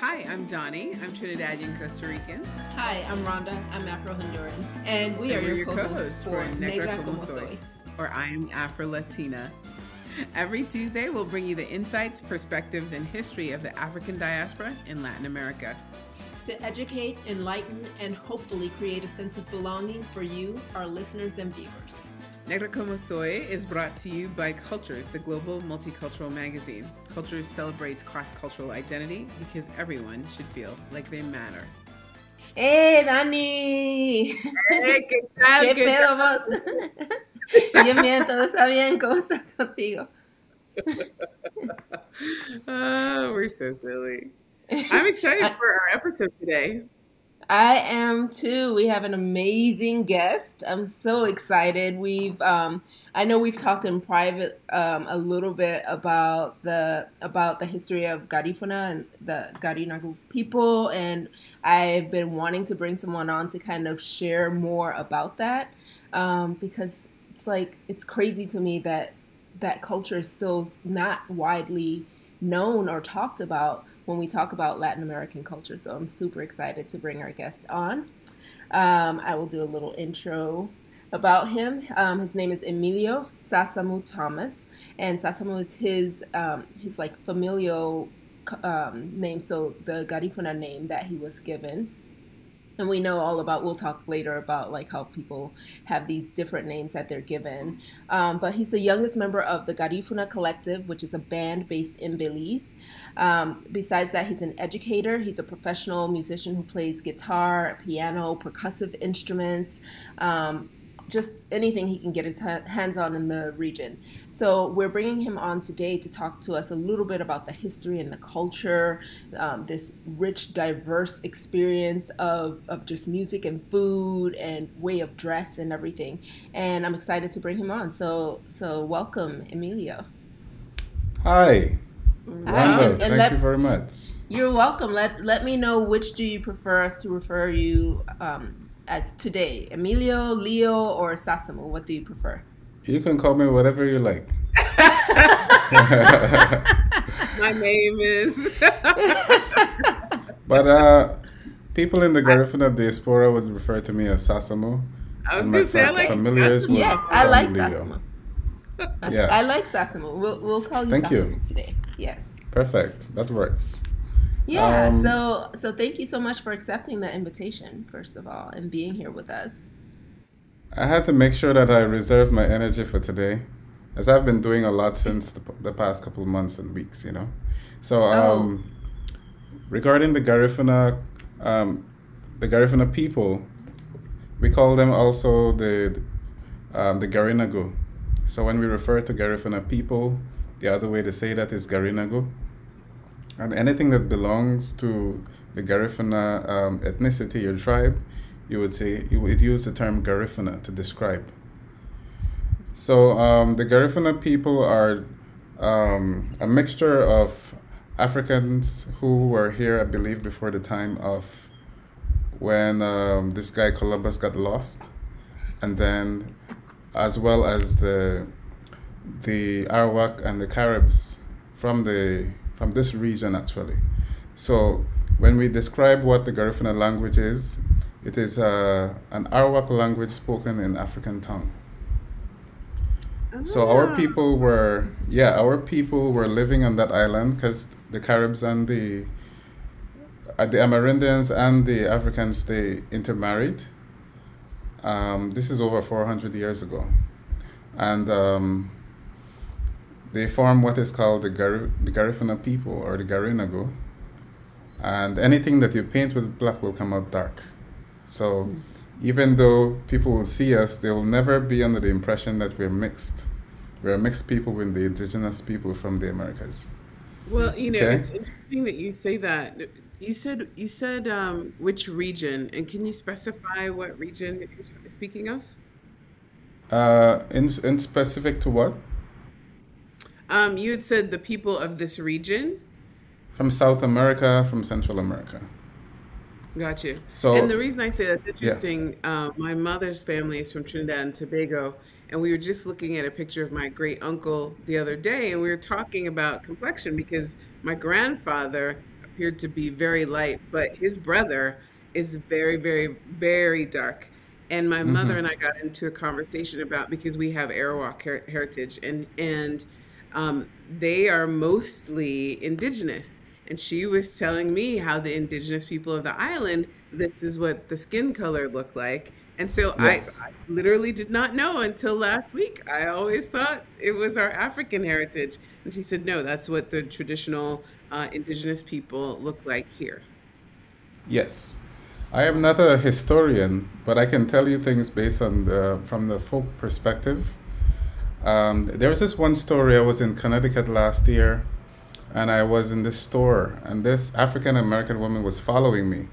Hi, I'm Doni. I'm Trinidadian Costa Rican. Hi, I'm Rhonda. I'm Afro-Honduran. And we are your co-hosts for Negra Negra, Soy. Or I am Afro-Latina. Every Tuesday, we'll bring you the insights, perspectives, and history of the African diaspora in Latin America. To educate, enlighten, and hopefully create a sense of belonging for you, our listeners and viewers. Negra Como Soy is brought to you by Cultures, the global multicultural magazine. Cultures celebrates cross-cultural identity because everyone should feel like they matter. ¡Eh, Dani! Hey, ¿qué tal? ¿Qué pedo vos? Bien, bien, todo está bien. ¿Cómo está contigo? Oh, we're so silly. I'm excited for our episode today. I am too. We have an amazing guest. I'm so excited. I know we've talked in private a little bit about the history of Garifuna and the Garinagu people, and I've been wanting to bring someone on to kind of share more about that because it's crazy to me that that culture is still not widely known or talked about when we talk about Latin American culture. So I'm super excited to bring our guest on. I will do a little intro about him. His name is Emilio Sasamu Thomas, and Sasamu is his like familial name, so the Garifuna name that he was given. And we know all about, we'll talk later about like how people have these different names that they're given. But he's the youngest member of the Garifuna Collective, which is a band based in Belize. Besides that, he's an educator. He's a professional musician who plays guitar, piano, percussive instruments, just anything he can get his hands on in the region. So we're bringing him on today to talk to us a little bit about the history and the culture, this rich, diverse experience of just music and food and way of dress and everything. And I'm excited to bring him on. So welcome, Emilio. Hi. Rhonda, thank you very much. You're welcome. Let me know, which do you prefer us to refer you as today? Emilio, Leo, or Sasamu? What do you prefer? You can call me whatever you like. My name is. But people in the Garifuna diaspora would refer to me as Sasamu. I was going to say, I like familiars would Yes, I like Leo. Sasamu. Yeah. I like Sasamu. We'll call you Thank Sasamu you. today. Yes. Perfect. That works. Yeah. So thank you so much for accepting the invitation, first of all, and being here with us. I had to make sure that I reserve my energy for today, as I've been doing a lot since the past couple of months and weeks, you know. So regarding the Garifuna people, we call them also the Garinagu. So when we refer to Garifuna people, the other way to say that is Garinagu. And anything that belongs to the Garifuna ethnicity or tribe, you would use the term Garifuna to describe. So the Garifuna people are a mixture of Africans who were here, I believe, before the time of when this guy Columbus got lost, and then as well as the Arawak and the Caribs from this region, actually. So when we describe what the Garifuna language is, it is an Arawak language spoken in African tongue. So our people were living on that island because the Caribs and the Amerindians and the Africans, they intermarried. This is over 400 years ago. And they form what is called the Garifuna people, or the Garinagu. And anything that you paint with black will come out dark. So even though people will see us, they will never be under the impression that we're mixed. We're a mixed people with the indigenous people from the Americas. Well, it's interesting that you say that. You said which region, and can you specify what region that you're speaking of? In specific to what? You had said the people of this region. From South America, from Central America. Got you. So, and the reason I say that's interesting, my mother's family is from Trinidad and Tobago, and we were just looking at a picture of my great uncle the other day, and we were talking about complexion because my grandfather appeared to be very light, but his brother is very, very, very dark. And my mother and I got into a conversation about, because we have Arawak heritage, and they are mostly indigenous. And she was telling me how the indigenous people of the island, this is what the skin color looked like. And so I Yes. literally did not know until last week. I always thought it was our African heritage. And she said, no, that's what the traditional indigenous people look like here. Yes. I am not a historian, but I can tell you things based on from the folk perspective. There was this one story. I was in Connecticut last year, and I was in this store, and this African American woman was following me.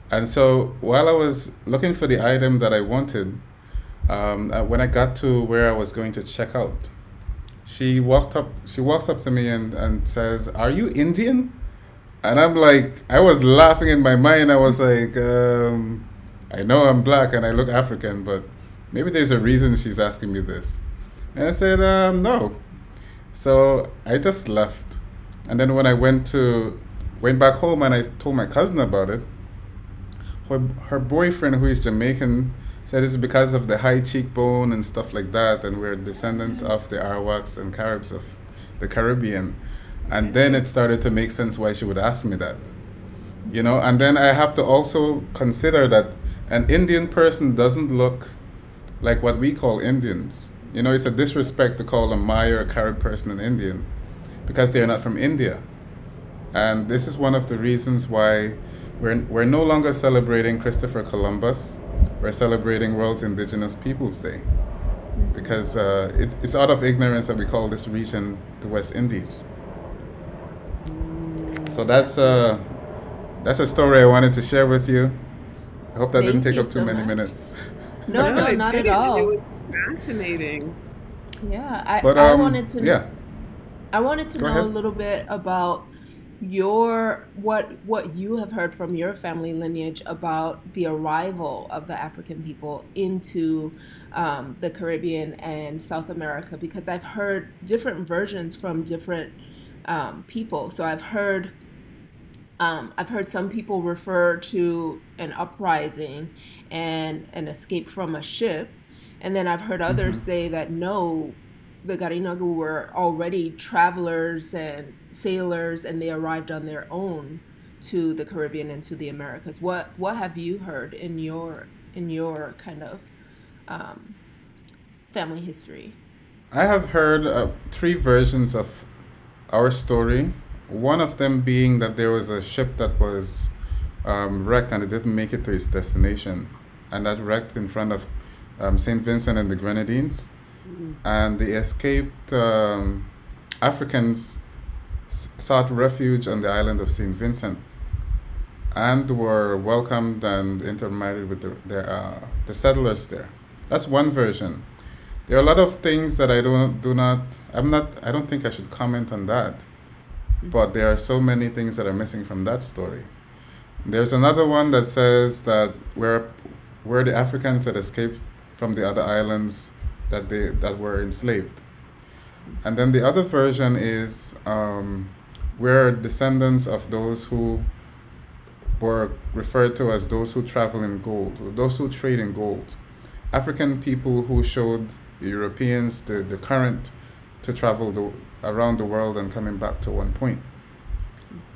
And so while I was looking for the item that I wanted, when I got to where I was going to check out, she walks up to me and says, "Are you Indian?" And I'm like, I was laughing in my mind. I was like, I know I'm black and I look African, but maybe there's a reason she's asking me this. And I said, no. So I just left. And then when I went back home and I told my cousin about it, her boyfriend, who is Jamaican, said it's because of the high cheekbone and stuff like that, and we're descendants of the Arawaks and Caribs of the Caribbean. And then it started to make sense why she would ask me that. And then I have to also consider that an Indian person doesn't look like what we call Indians. It's a disrespect to call a Maya or a Carib person an Indian because they are not from India. And this is one of the reasons why we're no longer celebrating Christopher Columbus. We're celebrating World's Indigenous Peoples Day because it's out of ignorance that we call this region the West Indies. So that's a story I wanted to share with you. I hope that didn't take up too many minutes. No, not at all. It was fascinating. Yeah, I wanted to. Yeah. I wanted to Go know ahead. a little bit about what you have heard from your family lineage about the arrival of the African people into the Caribbean and South America, because I've heard different versions from different people. So I've heard some people refer to an uprising and an escape from a ship, and then I've heard others say that no, the Garinagu were already travelers and sailors, and they arrived on their own to the Caribbean and to the Americas. What have you heard in your kind of family history? I have heard 3 versions of our story. One of them being that there was a ship that was wrecked and it didn't make it to its destination, and that wrecked in front of St. Vincent and the Grenadines. And the escaped Africans sought refuge on the island of St. Vincent and were welcomed and intermarried with the settlers there. That's one version. There are a lot of things that I don't think I should comment on that, but there are so many things that are missing from that story. There's another one that says that where the Africans had escaped from the other islands that were enslaved. And then the other version is we're descendants of those who were referred to as those who travel in gold, or those who trade in gold. African people who showed the Europeans the current to travel around the world and coming back to one point.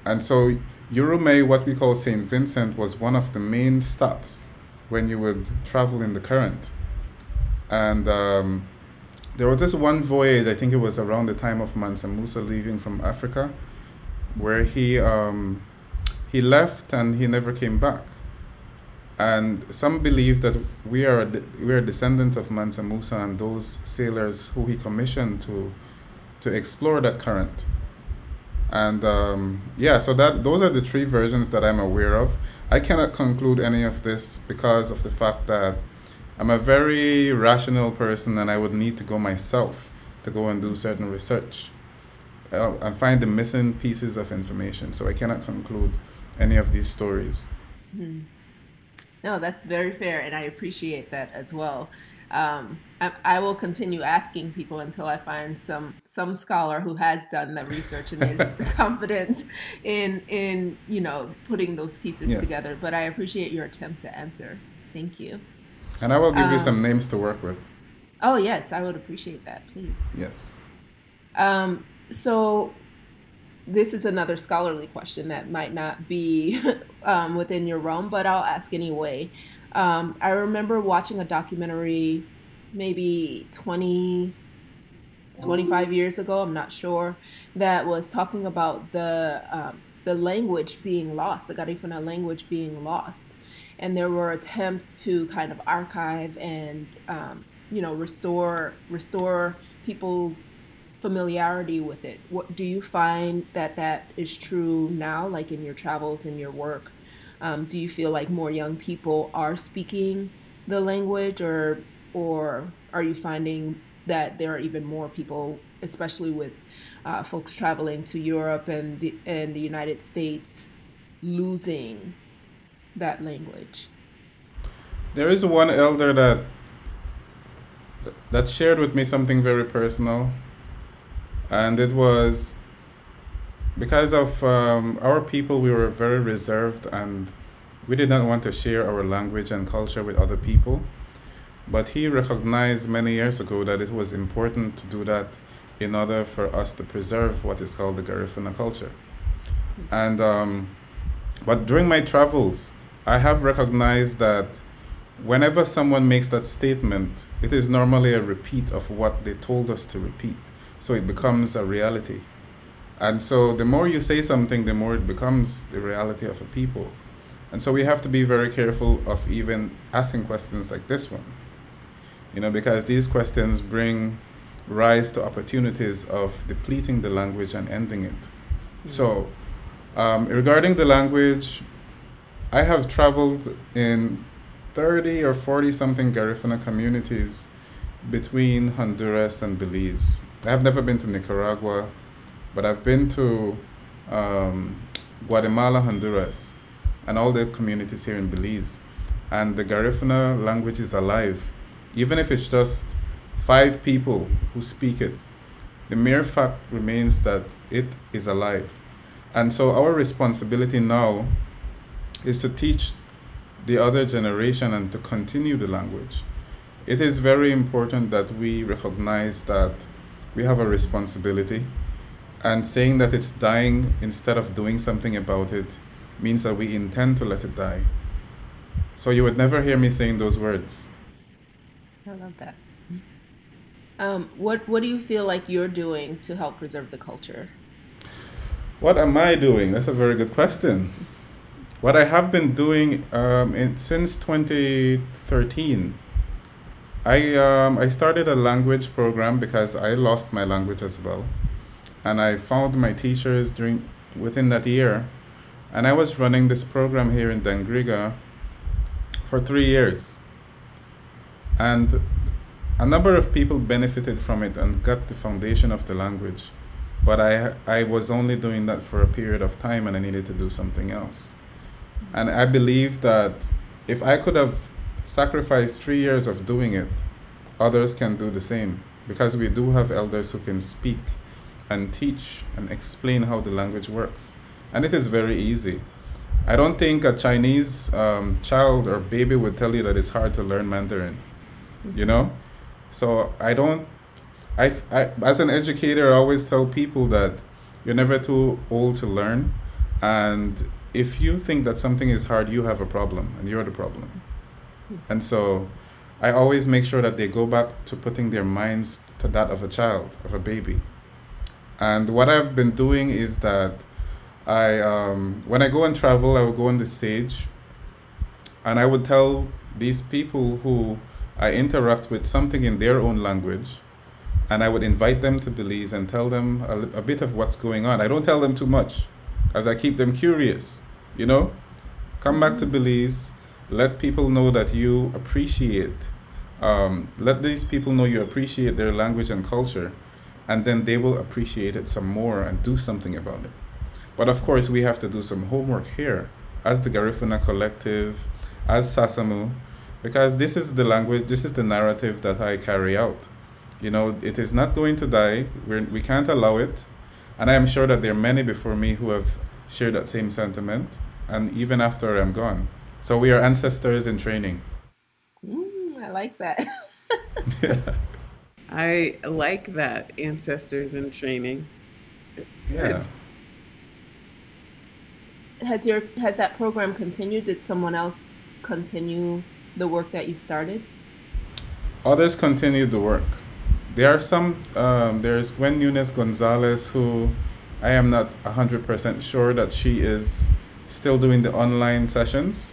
And so Yurume, what we call St. Vincent, was one of the main stops when you would travel in the current. And there was this one voyage, I think it was around the time of Mansa Musa leaving from Africa, where he left and he never came back. And some believe that we are descendants of Mansa Musa and those sailors who he commissioned to explore that current. And so those are the 3 versions that I'm aware of. I cannot conclude any of this because of the fact that I'm a very rational person, and I would need to go myself to go and do certain research and find the missing pieces of information. So I cannot conclude any of these stories. No, that's very fair, and I appreciate that as well. I will continue asking people until I find some scholar who has done the research and is confident in putting those pieces Yes. together. But I appreciate your attempt to answer. Thank you. And I will give you some names to work with. Oh yes, I would appreciate that, please. Yes. So this is another scholarly question that might not be within your realm, but I'll ask anyway. I remember watching a documentary maybe 25 years ago, I'm not sure, that was talking about the language being lost, the Garifuna language being lost. And there were attempts to kind of archive and, restore people's familiarity with it. What do you find that is true now, like in your travels, in your work? Do you feel like more young people are speaking the language, or are you finding that there are even more people, especially with folks traveling to Europe and the United States, losing that language? There is one elder that shared with me something very personal, and it was because of our people. We were very reserved, and we did not want to share our language and culture with other people. But he recognized many years ago that it was important to do that in order for us to preserve what is called the Garifuna culture. And but during my travels, I have recognized that whenever someone makes that statement, it is normally a repeat of what they told us to repeat. So it becomes a reality. And so the more you say something, the more it becomes the reality of a people. And so we have to be very careful of even asking questions like this one, because these questions bring rise to opportunities of depleting the language and ending it. Mm-hmm. So regarding the language, I have traveled in 30 or 40 something Garifuna communities between Honduras and Belize. I have never been to Nicaragua, but I've been to Guatemala, Honduras, and all the communities here in Belize. And the Garifuna language is alive. Even if it's just 5 people who speak it, the mere fact remains that it is alive. And so our responsibility now is to teach the other generation and to continue the language. It is very important that we recognize that we have a responsibility, and saying that it's dying instead of doing something about it means that we intend to let it die. So you would never hear me saying those words. I love that. What do you feel like you're doing to help preserve the culture? What am I doing? That's a very good question. What I have been doing since 2013, I started a language program because I lost my language as well. And I found my teachers within that year. And I was running this program here in Negra for 3 years. And a number of people benefited from it and got the foundation of the language. But I was only doing that for a period of time, and I needed to do something else. And I believe that if I could have sacrificed 3 years of doing it, others can do the same, because we do have elders who can speak and teach and explain how the language works. And it is very easy. I don't think a Chinese child or baby would tell you that it's hard to learn Mandarin, So I as an educator, I always tell people that you're never too old to learn. And if you think that something is hard, you have a problem, and you're the problem. And so I always make sure that they go back to putting their minds to that of a child, of a baby. And what I've been doing is that when I go and travel, I will go on the stage, and I would tell these people who I interact with something in their own language, and I would invite them to Belize and tell them a bit of what's going on. I don't tell them too much, as I keep them curious, Come back to Belize, let people know that you appreciate, let these people know you appreciate their language and culture, and then they will appreciate it some more and do something about it. But of course, we have to do some homework here, as the Garifuna Collective, as Sasamu, because this is the language, this is the narrative that I carry out. You know, it is not going to die. We can't allow it. And I am sure that there are many before me who have shared that same sentiment, and even after I'm gone. So we are ancestors in training. I like that. Yeah. I like that, ancestors in training. It's Yeah. good. Has that program continued? Did someone else continue the work that you started? Others continue the work. There are some, there's Gwen Nunes Gonzalez, who I am not 100% sure that she is still doing the online sessions.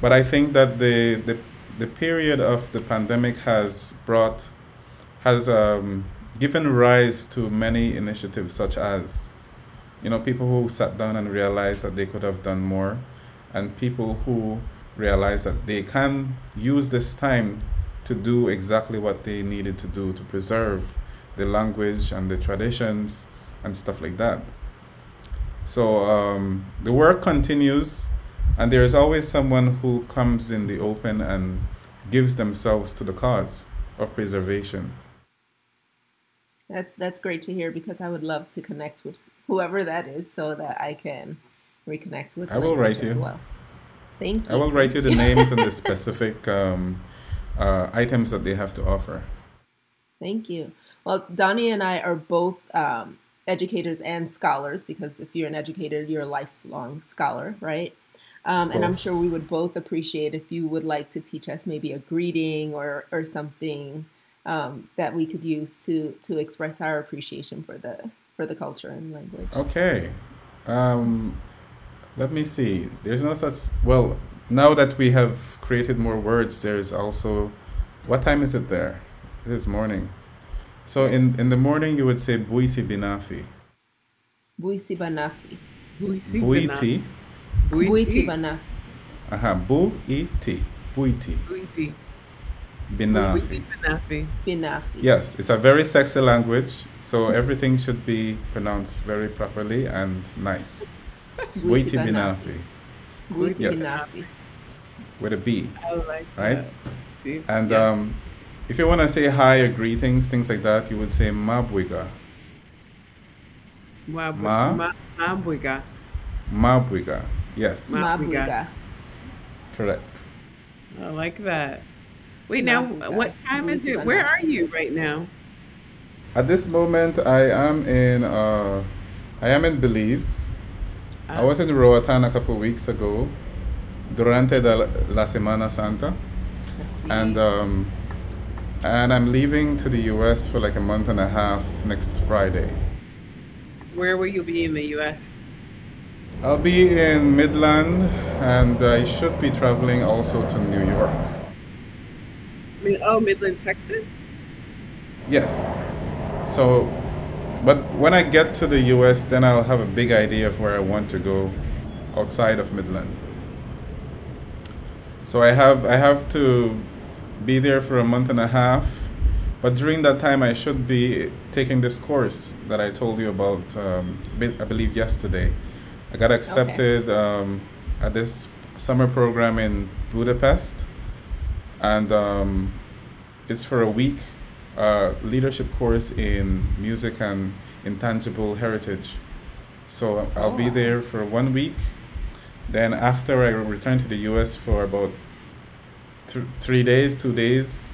But I think that the period of the pandemic has given rise to many initiatives, such as, you know, people who sat down and realized that they could have done more, and people who realized that they can use this time to do exactly what they needed to do to preserve the language and the traditions and stuff like that. So the work continues, and there is always someone who comes in the open and gives themselves to the cause of preservation. That's great to hear because I would love to connect with whoever that is so that I can reconnect with I the will language write as you. well. Thank I you. will write you the names and the specific items that they have to offer. Thank you. Well, Donnie and I are both educators and scholars because if you're an educator, you're a lifelong scholar, right? Of And I'm sure course. we would both appreciate if you would like to teach us maybe a greeting or something that we could use to express our appreciation for the culture and language. Okay. Um, Let me see. There's no such. Well, now that we have created more words, there's also. What time is it there? It is morning. So Yes. in the morning, you would say buiti binafi. Buisi banafi. Buisi bana. Buiti. Buiti Buiti. banafi. Aha. Buiti. Buiti. Buiti. Buiti Binafi. banafi. Binafi. Yes, it's a very sexy language, so everything should be pronounced very properly and nice. Buiti Buiti banafi. binafi. Buiti Buiti Yes, binafi. banafi. with a B, I like right? that. See? And Yes. if you want to say hi or greetings, things like that, you would say mabwiga. Ma, Mabwiga. mabwiga. Yes, Mabwiga. Mabwiga. correct. I like that. Wait, now, Mabwiga. what time is Buiti it? Where are banafi. you right now? At this moment, I am in Belize. I Ah, was in Roatan a couple of weeks ago, durante la Semana Santa, I and see. um, and I'm leaving to the U.S. for like a month and a half next Friday. where will you be in the U.S.? I'll be in Midland, and I should be traveling also to New York. Oh, Midland, Texas? Yes. So, but when I get to the US, then I'll have a big idea of where I want to go outside of Midland. So I have to be there for a month and a half, but during that time I should be taking this course that I told you about. I believe yesterday. I got Okay. accepted at this summer program in Budapest, and it's for a week leadership course in music and intangible heritage. So I'll be Oh, there for 1 week. Then after I return to the US for about 3 days, 2 days,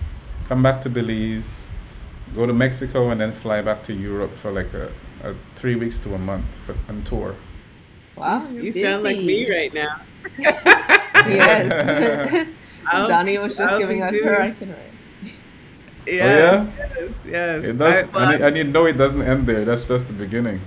come back to Belize, go to Mexico, and then fly back to Europe for like a 3 weeks to a month on tour. You, wow, you're you sound like me busy. right now. Yes. I'll Donnie be was just I'll giving be us her doing itinerary. Oh yes, yeah, yes, yes. it does. And you know it doesn't end there. That's just the beginning.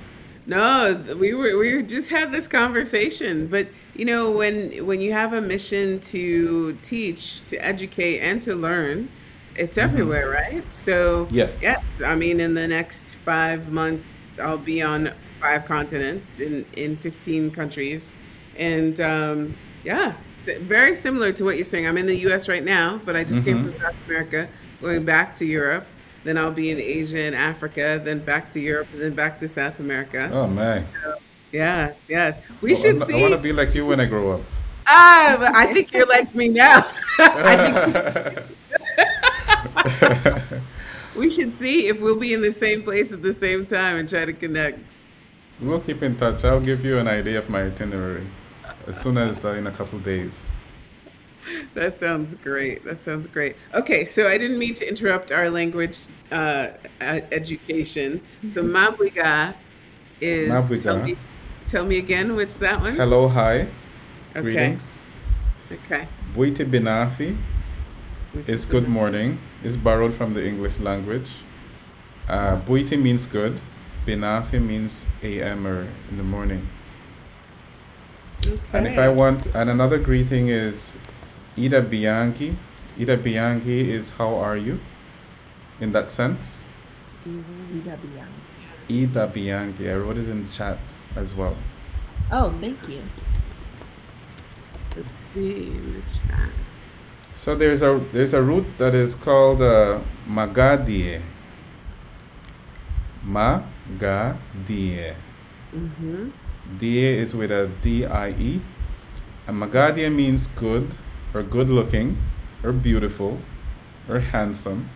No, we just had this conversation, but when you have a mission to teach, to educate, and to learn, it's Hmm. everywhere, right? So yes, Yes. I mean, in the next 5 months, I'll be on 5 continents in 15 countries, and yeah, very similar to what you're saying. I'm in the U.S. right now, but I just came Hmm. from South America, going back to Europe. Then I'll be in Asia and Africa, then back to Europe, and then back to South America. Oh my. So, yes, yes. We should I want to see. be like We you when should, I grow up. But I think you're like me now. I think we should see if we'll be in the same place at the same time and try to connect. We'll keep in touch. I'll give you an idea of my itinerary as soon as in a couple days. That sounds great. That sounds great. Okay, so I didn't mean to interrupt our language education. So Mabuiga is Mabwika, tell me again, what's that one? hello, hi, Okay. greetings. Okay. Buiti Binafi is good morning. It's borrowed from the English language. Buiti means good. Binafi means AM or in the morning. And if I Okay. want, and another greeting is Ida Bianchi. Ida Bianchi is how are you in that sense. Ida Bian. Ida Bianchi. I wrote it in the chat as well. Oh, thank you. Let's see in the chat. So there's a root that is called Magadie. Magadie. Mm-hmm. Die is with a D-I-E. And Magadie means good or good looking or beautiful or handsome.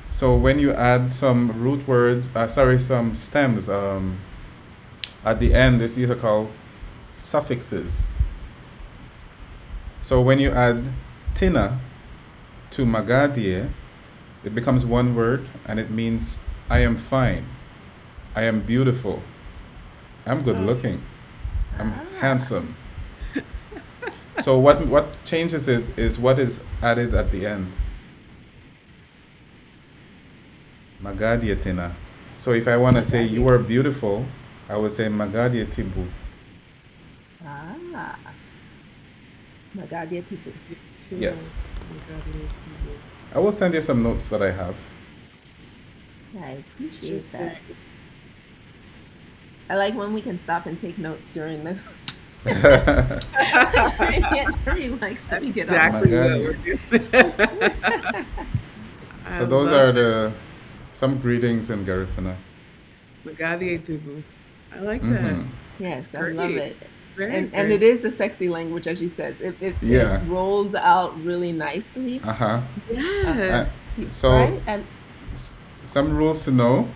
So when you add some root words, some stems at the end, these are called suffixes. So when you add tina to Magadie, it becomes one word and it means I am fine, I am beautiful, I'm good looking, I'm handsome. So what changes it is what is added at the end. Magadie tina. So if I want to say you are beautiful, I would say Magadie tibu. Ah, Magadia Tibu. Yes. I will send you some notes that I have. I appreciate Interesting. that. I like when we can stop and take notes during the during the interview. Like, let me get on. Exactly what Magadie. we're doing. I So those love are the some greetings in Garifuna. Magadi Etubu. I like that. Mm-hmm. Yes, I Great. love it. Very, And very it is a sexy language, as you said. It Yeah. rolls out really nicely, Uh-huh. yes. So right? And some rules to know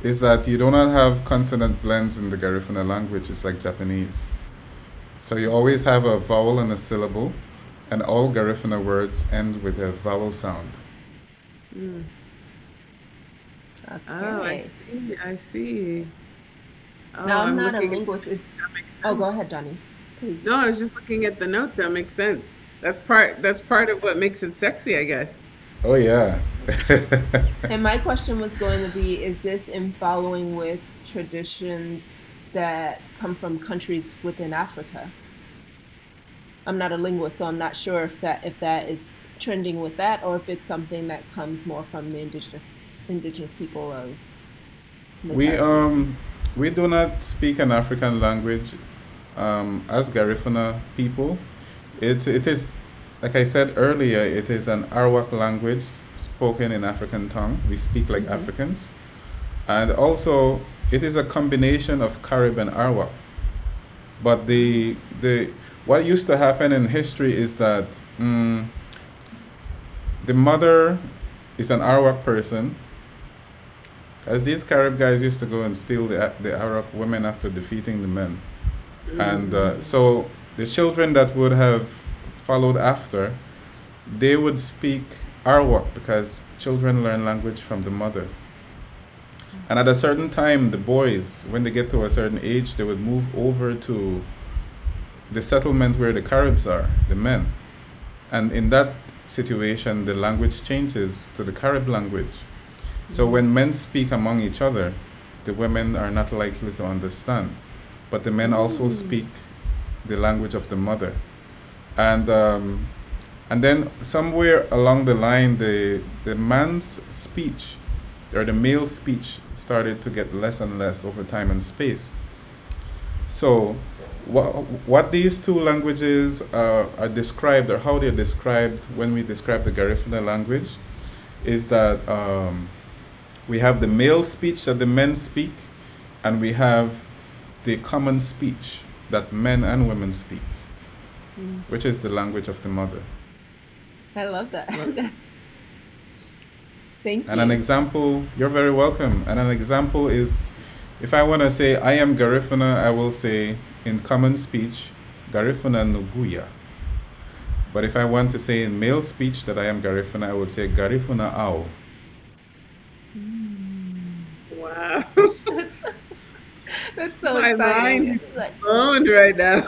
is that you do not have consonant blends in the Garifuna language. It's like Japanese. So you always have a vowel and a syllable, and all Garifuna words end with a vowel sound. Mm. okay. Oh, I see. I see. Oh, Now I'm not a looking at linguist. Is that makes oh, go sense. ahead, Donnie, please. No, I was just looking at the notes. That makes sense. That's part of what makes it sexy, I guess. Oh yeah. And my question was going to be: is this in following with traditions that come from countries within Africa? I'm not a linguist, so I'm not sure if that is trending with that, or if it's something that comes more from the indigenous people of the we Caribbean. we do not speak an African language as Garifuna people. It is like I said earlier, it is an Arawak language spoken in African tongue. We speak like Mm-hmm. Africans. And also it is a combination of Carib and Arawak. But the what used to happen in history is that the mother is an Arawak person, as these Carib guys used to go and steal the Arawak women after defeating the men. And so the children that would have followed after, they would speak Arawak because children learn language from the mother. And at a certain time, the boys, when they get to a certain age, they would move over to the settlement where the Caribs are, the men. And in that situation, the language changes to the Carib language. So when men speak among each other, the women are not likely to understand. But the men also speak the language of the mother. And then somewhere along the line, the man's speech or the male speech started to get less and less over time and space. So what these two languages are described, or how they're described when we describe the Garifuna language, is that we have the male speech that the men speak, and we have the common speech that men and women speak. which is the language of the mother. I love that. Well, Thank And an you. example, you're very welcome. And an example is, if I want to say I am Garifuna, I will say in common speech, Garifuna Nuguya. But if I want to say in male speech that I am Garifuna, I would say Garifuna Ao. wow. That's that's so My mind exciting. is Like, blown right now.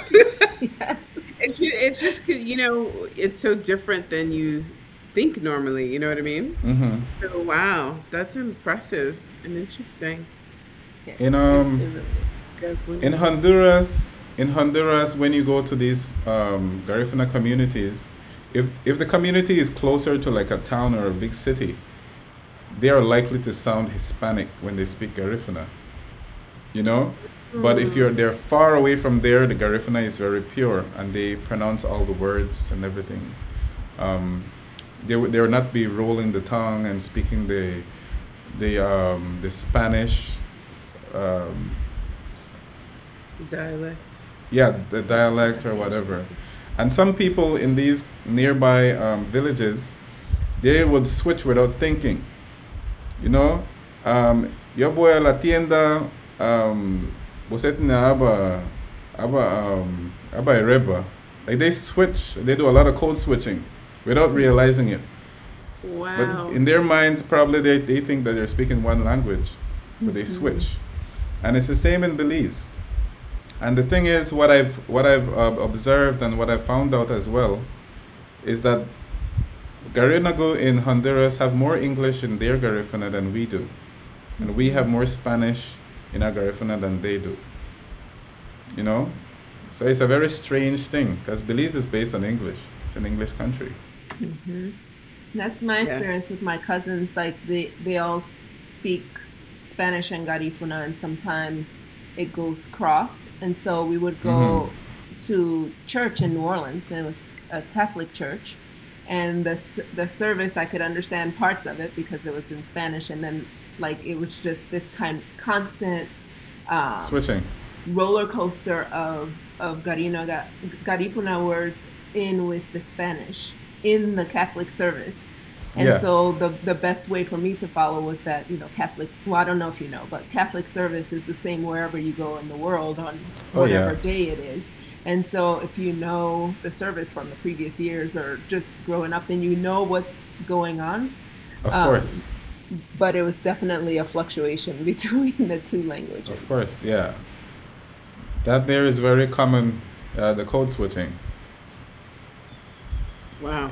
yes. It's just 'cause, it's so different than you think normally. You know what I mean? Mm-hmm. So wow, that's impressive and interesting. Yes. In It really is. in Garifuna. Honduras, when you go to these Garifuna communities, if the community is closer to like a town or a big city, they are likely to sound Hispanic when they speak Garifuna. You know, but if Hmm. they're far away from there, the Garifuna is very pure and they pronounce all the words and everything. Um, they will not be rolling the tongue and speaking the Spanish, um, Dialect. yeah, the dialect or whatever. Pronunciations. And some people in these nearby villages, they would switch without thinking. You know, yo voy a la tienda, você tiene aba ereba. Like they switch, they do a lot of code switching without realizing it. But Wow. in their minds, probably they think that they're speaking one language, but they switch. And it's the same in Belize. And the thing is, what I've observed and what I've found out as well is that Garinago in Honduras have more English in their Garifuna than we do, and we have more Spanish in our Garifuna than they do. You know, so it's a very strange thing because Belize is based on English. It's an English country. That's my Yes. experience with my cousins. Like they all speak Spanish and Garifuna, and sometimes it goes crossed. And so we would Mm-hmm. go to church in New Orleans, and it was a Catholic church. And the service, I could understand parts of it because it was in Spanish, and then like it was just this constant um, Switching. roller coaster of Garifuna words in with the Spanish in the Catholic service. And Yeah. so the best way for me to follow was that, Catholic, well, I don't know if you know, but Catholic service is the same wherever you go in the world on Oh whatever yeah. day it is. And so if you know the service from the previous years or just growing up, then you know what's going on. Of Um, course. but it was definitely a fluctuation between the two Of languages. course. Yeah. That there is very common. The code switching. Wow.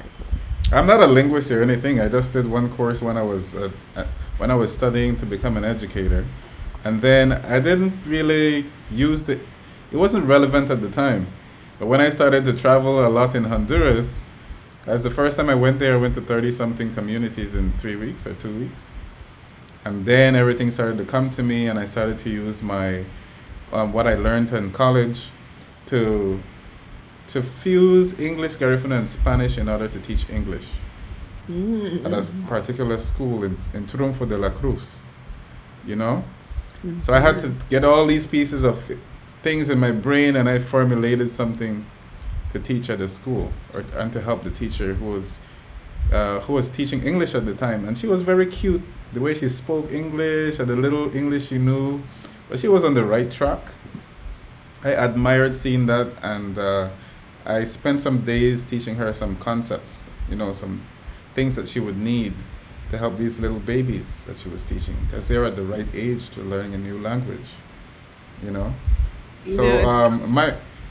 I'm not a linguist or anything. I just did one course when I was studying to become an educator, and then I didn't really use the. It wasn't relevant at the time, but when I started to travel a lot in Honduras, as the first time I went there, I went to 30 something communities in 3 weeks or 2 weeks, and then everything started to come to me, and I started to use my what I learned in college to fuse English, Garifuna, and Spanish in order to teach English at a Mm-hmm. particular school in Triunfo de la Cruz, you know? So I had Mm-hmm. to get all these pieces of things in my brain and I formulated something to teach at the school and to help the teacher who was teaching English at the time. And she was very cute, the way she spoke English and the little English she knew. But she was on the right track. I admired seeing that, and I spent some days teaching her some concepts, some things that she would need to help these little babies that she was teaching, because they're at the right age to learning a new language, you know. You know, So, it's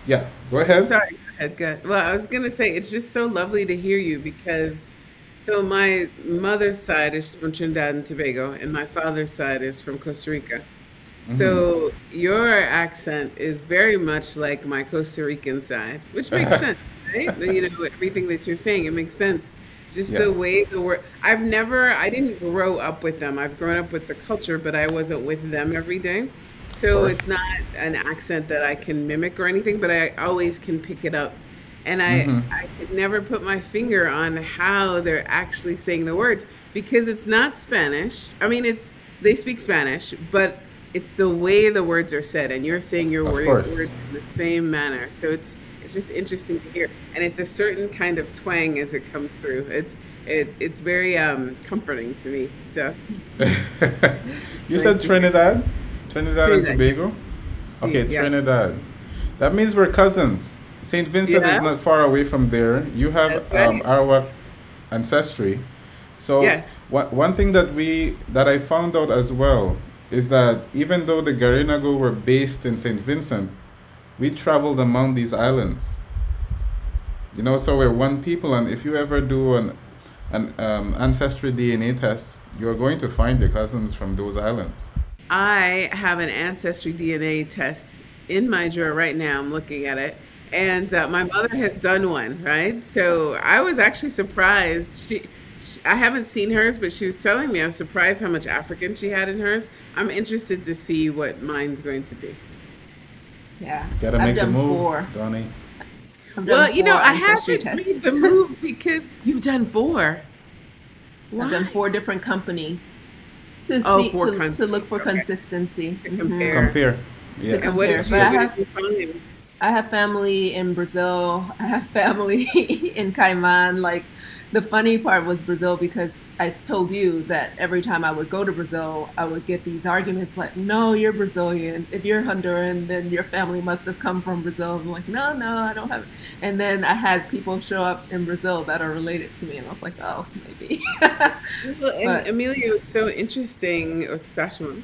yeah, go ahead. sorry, go ahead, go ahead. Well, I was gonna say it's just so lovely to hear you because so my mother's side is from Trinidad and Tobago, and my father's side is from Costa Rica. Mm-hmm. So your accent is very much like my Costa Rican side, which makes sense, right? Everything that you're saying, it makes sense. Just Yeah, the way the word, I didn't grow up with them. I've grown up with the culture, but I wasn't with them every day. of So it's course. not an accent that I can mimic or anything, but I always can pick it up. And Mm-hmm. I could never put my finger on how they're actually saying the words because it's not Spanish. I mean, they speak Spanish, but it's the way the words are said, and you're saying your Of course. words in the same manner. So it's just interesting to hear, and it's a certain kind of twang as it comes through. It's very comforting to me. So it's You nice said to hear. Trinidad? Trinidad and Trinidad, Tobago? yes. See, Okay, yes, Trinidad. That means we're cousins. St. Vincent is yeah, not far away from there. You have that's right. Arawak ancestry. So Yes, one thing that I found out as well is that even though the Garinago were based in St. Vincent, we traveled among these islands. So we're one people, and if you ever do an ancestry DNA test, you're going to find your cousins from those islands. I have an ancestry DNA test in my drawer right now. I'm looking at it. And my mother has done one, right? So I was actually surprised. I haven't seen hers, but she was telling me I was surprised how much African she had in hers. I'm interested to see what mine's going to be. Yeah, Gotta I've make the done move, four. Donnie. I've done Well, four I ancestry haven't made tests. the move because you've done four. I've done Why? four different companies to Oh, see four to look countries. for Okay. consistency. To compare. Compare. To And Yes. compare. But what did you find? I have family in Brazil. I have family in Cayman. Like the funny part was Brazil because I told you that every time I would go to Brazil, I would get these arguments like, "No, you're Brazilian. If you're Honduran, then your family must have come from Brazil." I'm like, "No, no, I don't have." And then I had people show up in Brazil that are related to me, and I was like, "Oh, maybe." Well, and But Emilio, it's so interesting, or Sasamu,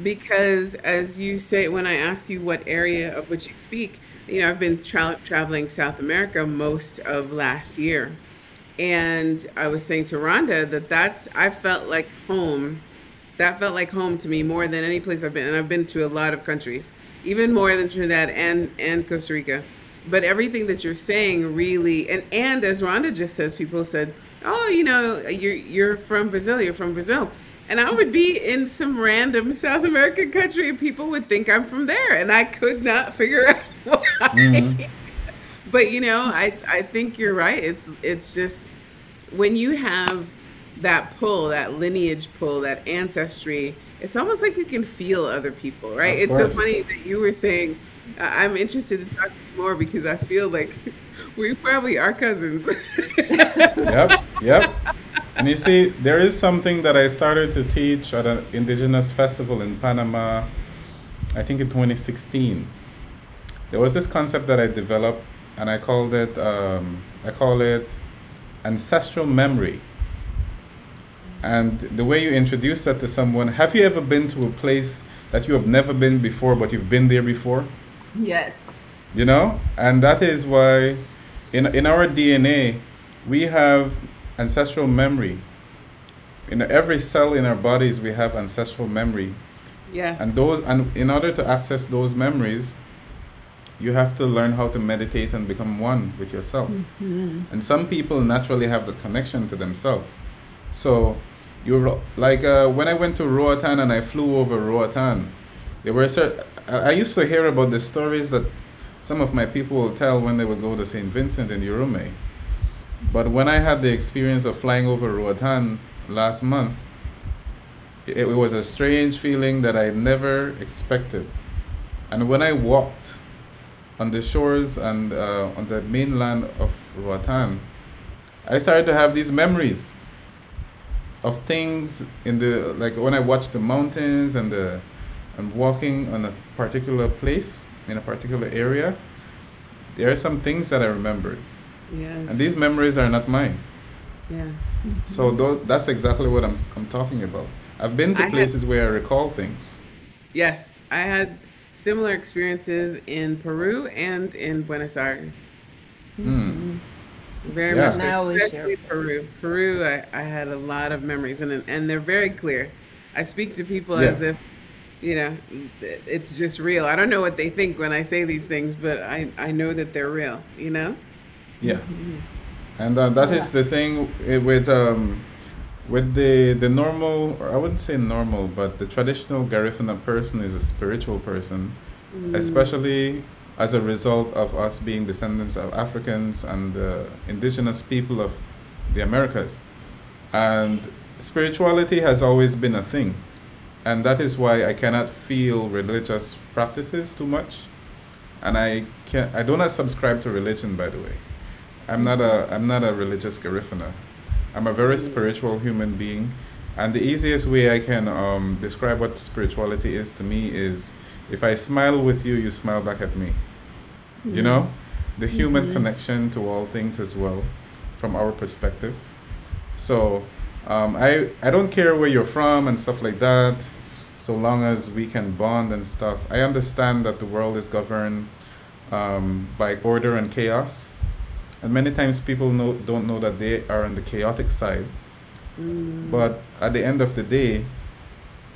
because as you say, when I asked you what area of which you speak, I've been traveling South America most of last year. And I was saying to Rhonda that I felt like home. That felt like home to me more than any place I've been. And I've been to a lot of countries, even more than Trinidad and Costa Rica. But everything that you're saying really, and as Rhonda just says, people said, "Oh, you're from Brazil. You're from Brazil." And I would be in some random South American country, and people would think I'm from there, and I could not figure out Hmm. why. But I think you're right. It's just when you have that pull, that lineage pull, that ancestry, it's almost like you can feel other people, right? Of It's so course. funny that you were saying, I'm interested to talk to you more because I feel like we probably are cousins. Yep. Yep. And you see, there is something that I started to teach at an indigenous festival in Panama, I think in 2016. There was this concept that I developed, and I call it ancestral memory. And the way you introduce that to someone, have you ever been to a place that you have never been before, but you've been there before? yes, And that is why in our DNA, we have ancestral memory. In every cell in our bodies, we have ancestral memory. And Yes. in order to access those memories, you have to learn how to meditate and become one with yourself. And some people naturally have the connection to themselves. So, like when I went to Roatan and I flew over Roatan, there were I used to hear about the stories that some of my people will tell when they would go to St. Vincent in Urume. But when I had the experience of flying over Roatan last month, it was a strange feeling that I never expected. And when I walked on the shores and on the mainland of Roatan, I started to have these memories of things like when I watched the mountains and walking on a particular place in a particular area. There are some things that I remembered, and Yes. these memories are not mine. Yes. So that's exactly what I'm talking about. I've been to I had places where I recall things. Yes, I had similar experiences in Peru and in Buenos Aires. Hmm. Very much Yeah. and so, I always share. especially Peru. Peru, I had a lot of memories, and they're very clear. I speak to people Yeah. as if, you know, it's just real. I don't know what they think when I say these things, but I know that they're real. Yeah. And that Yeah. is the thing with the normal, or I wouldn't say normal, but the traditional Garifuna person is a spiritual person, Mm, especially as a result of us being descendants of Africans and the indigenous people of the Americas. And spirituality has always been a thing. And that is why I cannot feel religious practices too much. And I do not subscribe to religion, by the way. I'm not a religious Garifuna. I'm a very spiritual human being, and the easiest way I can describe what spirituality is to me is if I smile with you, you smile back at me. You know, the human connection to all things as well, from our perspective. So I don't care where you're from and stuff like that, so long as we can bond and stuff. I understand that the world is governed by order and chaos, and many times people don't know that they are on the chaotic side. But at the end of the day,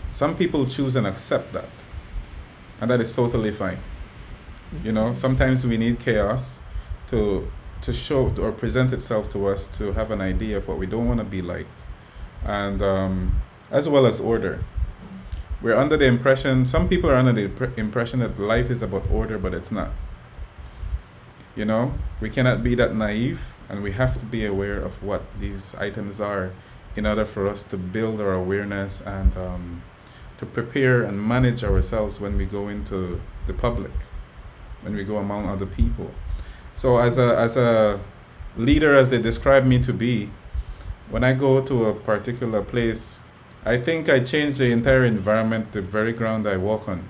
some people choose and accept that, and that is totally fine. You know, sometimes we need chaos to show or present itself to us to have an idea of what we don't want to be like, and as well as order. We're under the impression, some people are under the impression that life is about order, but it's not. You know, we cannot be that naive, and we have to be aware of what these items are in order for us to build our awareness and to prepare and manage ourselves when we go into the public, when we go among other people. So as a leader, as they describe me to be, when I go to a particular place, I think I change the entire environment, the very ground I walk on.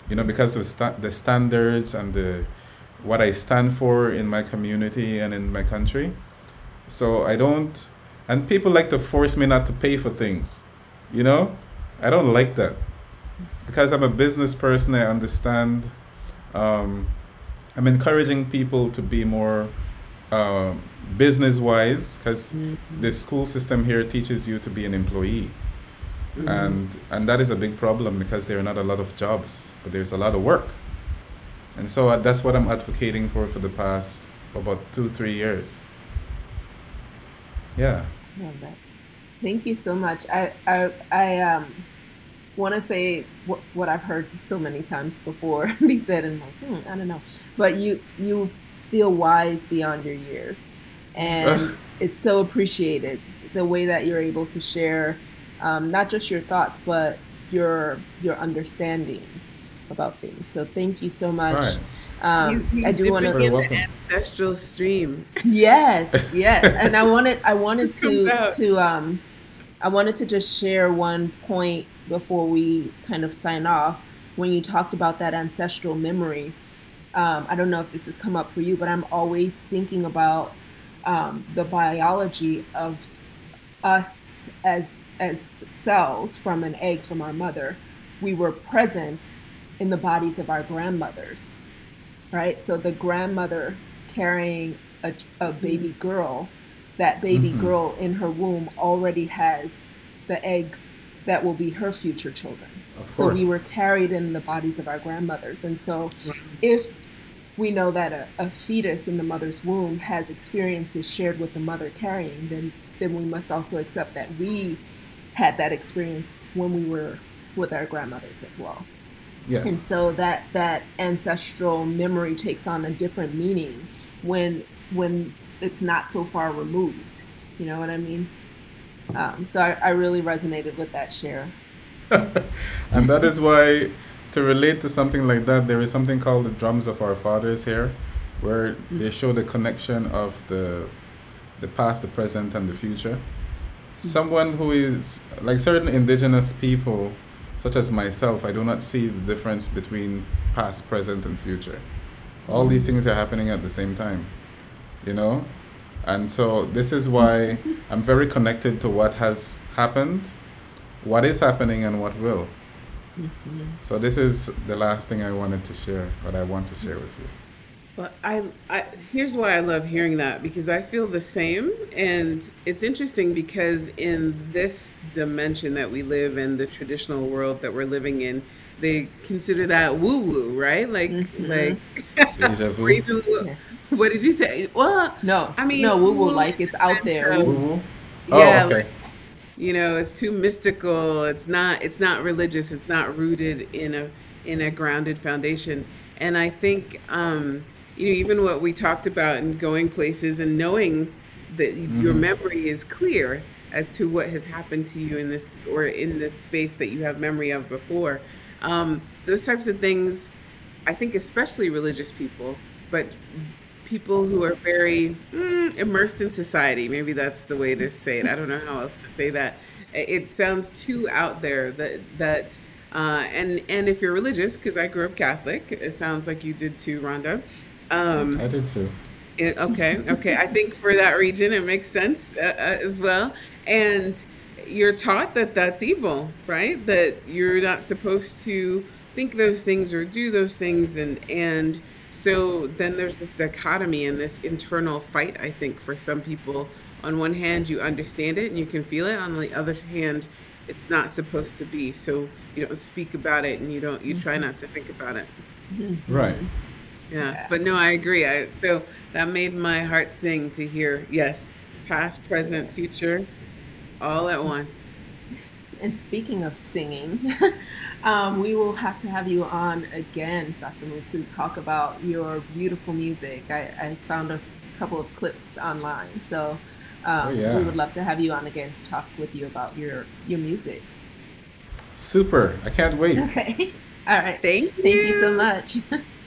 You know, because of the standards and what I stand for in my community and in my country. So I don't, and people like to force me not to pay for things. You know, I don't like that, because I'm a business person. I understand. I'm encouraging people to be more business wise, because the school system here teaches you to be an employee. And that is a big problem, because there are not a lot of jobs, but there's a lot of work. And so that's what I'm advocating for the past about 2-3 years. Yeah. Love that. Thank you so much. I want to say what I've heard so many times before be said, and like, I don't know. But you feel wise beyond your years, and it's so appreciated the way that you're able to share not just your thoughts, but your understandings about things. So thank you so much. Right. He's I do want to in the ancestral stream. Yes, and I wanted to just share one point before we kind of sign off. When you talked about that ancestral memory, I don't know if this has come up for you, but I'm always thinking about the biology of us as cells from an egg from our mother. We were present in the bodies of our grandmothers, right? So the grandmother carrying a baby girl, that baby girl in her womb already has the eggs that will be her future children. Of So course. we were carried in the bodies of our grandmothers. And so if we know that a fetus in the mother's womb has experiences shared with the mother carrying, then we must also accept that we had that experience when we were with our grandmothers as well. Yes. And so that ancestral memory takes on a different meaning when it's not so far removed. You know what I mean? So I really resonated with that share. And that is why, to relate to something like that, there is something called the drums of our fathers here, where they show the connection of the past, the present, and the future. Someone who is like certain indigenous people, such as myself, I do not see the difference between past, present, and future. All these things are happening at the same time, you know? And so this is why I'm very connected to what has happened, what is happening, and what will. So this is the last thing I wanted to share, what I want to share with you. Well, I here's why I love hearing that, because I feel the same, and it's interesting because in this dimension that we live in, the traditional world that we're living in, they consider that woo woo, right? Like Deja or vu. even what did you say? Well, No, I mean, no, woo woo, woo like it's out there. sense of, Woo-woo. Oh, yeah, okay. it's too mystical. It's not religious. It's not rooted in a grounded foundation. And I think even what we talked about in going places and knowing that your memory is clear as to what has happened to you in this space that you have memory of before. Those types of things, I think especially religious people, but people who are very immersed in society. Maybe that's the way to say it. I don't know how else to say that. It sounds too out there and if you're religious, because I grew up Catholic, it sounds like you did too, Rhonda. I did too. Okay, okay. I think for that region, it makes sense as well. And you're taught that that's evil, right? That you're not supposed to think those things or do those things, and so then there's this dichotomy and this internal fight. I think for some people, on one hand, you understand it and you can feel it. On the other hand, it's not supposed to be. So you don't speak about it, and you try not to think about it. Right. Yeah, Yeah. but no, I agree. So that made my heart sing to hear, yes, past, present, future, all at once. And speaking of singing, we will have to have you on again, Sasamu, to talk about your beautiful music. I found a couple of clips online, so Oh we yeah. would love to have you on again to talk with you about your music. Super. I can't wait. Okay. All right. Thank Thank you so you. much.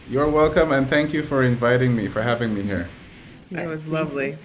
You're welcome, and thank you for inviting me, for having me here. That Yes, was thank you. lovely.